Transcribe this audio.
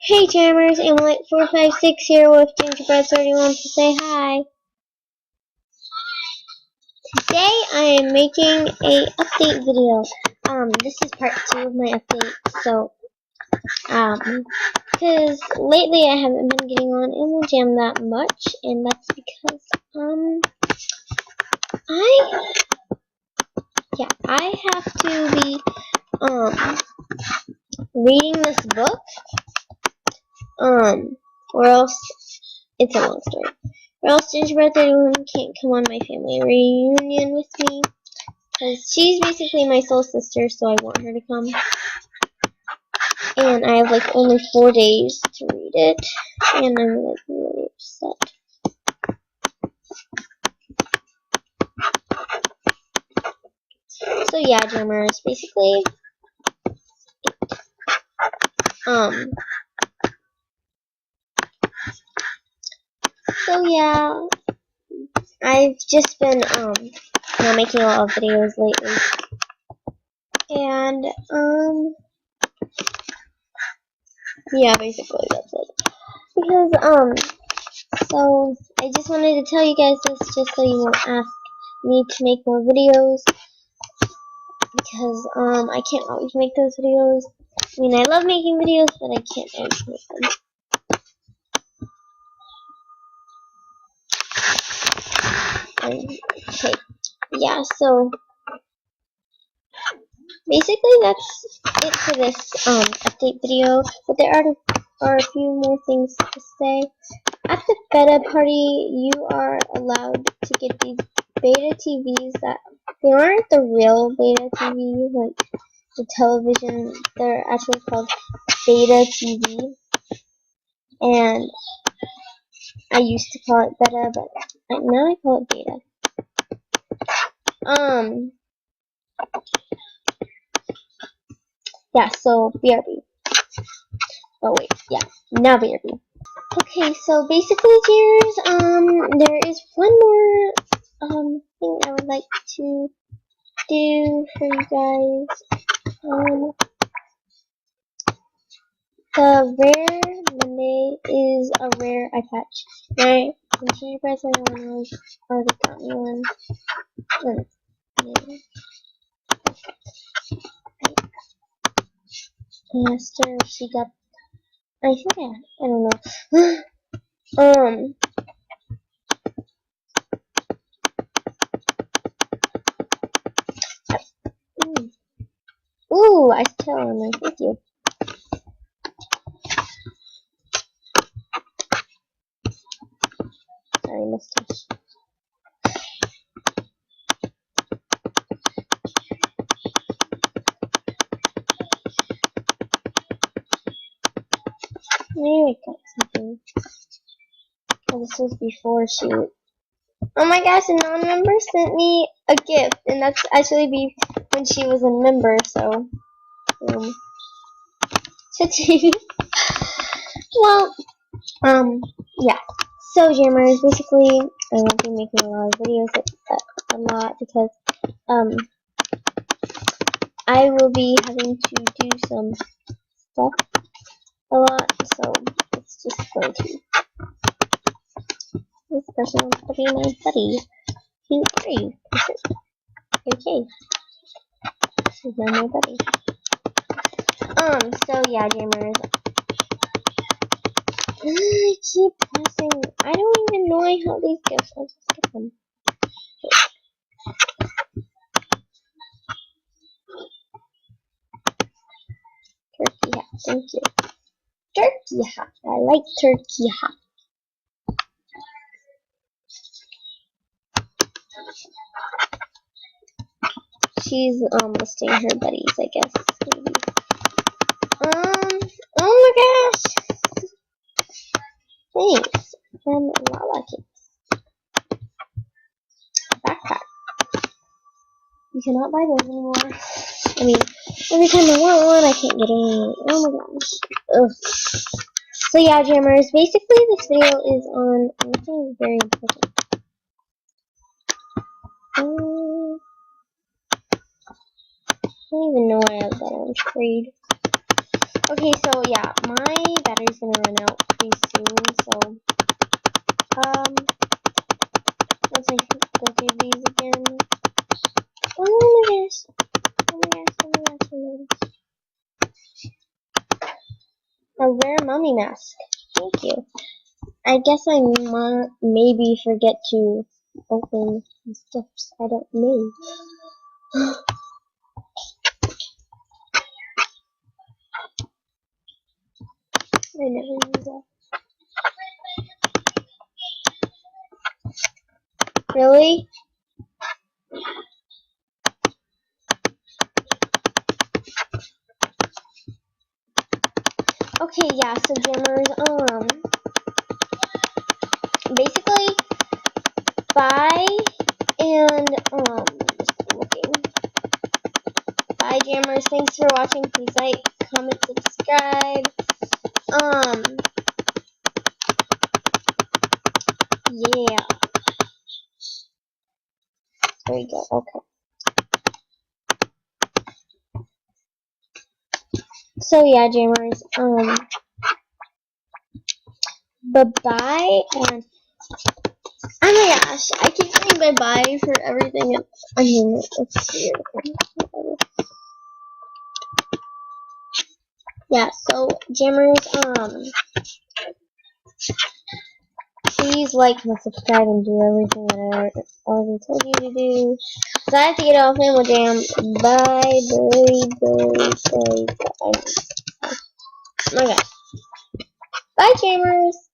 Hey Jammers, Amolite456 here with Gingerbread31 to say hi. Today I am making a update video. This is part 2 of my update. So, because lately I haven't been getting on Animal Jam that much, and that's because, I have to be, reading this book, or else it's a long story. Or else Gingerbread31 can't come on my family reunion with me, because she's basically my soul sister, so I want her to come. And I have like only 4 days to read it, and I'm like really upset. So yeah, Jammers, basically, so yeah, I've just been, making a lot of videos lately, and, yeah, basically, that's it. Because, so, I just wanted to tell you guys this just so you won't ask me to make more videos, because, I can't always make those videos. I mean, I love making videos, but I can't always make them. Okay, yeah, so, basically that's it for this, update video, but there are a few more things to say. At the beta party, you are allowed to get these beta TVs that, they aren't the real beta TV, like the television, they're actually called beta TV, and I used to call it beta, but now I call it beta. Yeah, so BRB. Oh wait, yeah, now BRB. Okay, so basically, dears, there is one more, thing I would like to do for you guys. The rare Monday is a rare eye patch. Right? And you guys already got me one. Master, she got, I think I don't know. Ooh, I still am with you. Sorry, mustache. Maybe I got something. Oh, this was before shoot. Oh my gosh, a non-member sent me a gift, and that's actually when she was a member, so, well, yeah. So, Jammers, basically, I won't be making a lot of videos, a lot, because, I will be having to do some stuff a lot, so it's just going to. This person wants to be my buddy. He's free. Okay. He's not my buddy. So yeah, Jammers. I keep pressing. I don't even know I have these gifts. I'll just get them. Turkey hat. Thank you. Turkey hat. I like turkey hat. She's listing her buddies, I guess. Maybe. Oh my gosh. Thanks. From Lala Cakes. Backpack. You cannot buy those anymore. I mean, every time I want one, I can't get any. Oh my gosh. Ugh. So yeah, Jammers, basically this video is on something very important. I don't even know why I have that on trade. Okay, so yeah, my battery's gonna run out pretty soon, so once I go through these again. Oh my gosh. Oh my gosh, oh my gosh, oh my gosh. A rare mummy mask. Thank you. I guess I maybe forget to open these gifts. I don't know. I never knew that. Really? Okay, yeah, so jammers, basically, bye, and, just looking. Bye, jammers, thanks for watching, please like, comment, subscribe, yeah, there we go, okay. So, yeah, jammers, bye-bye, and oh my gosh, I keep saying bye-bye for everything. I mean, it's weird. Yeah, so, jammers, please like, comment, subscribe, and do everything that I already told you to do. So I have to get off Animal Jam. Bye, bye, bye, bye, bye. Oh my gosh. Bye, jammers!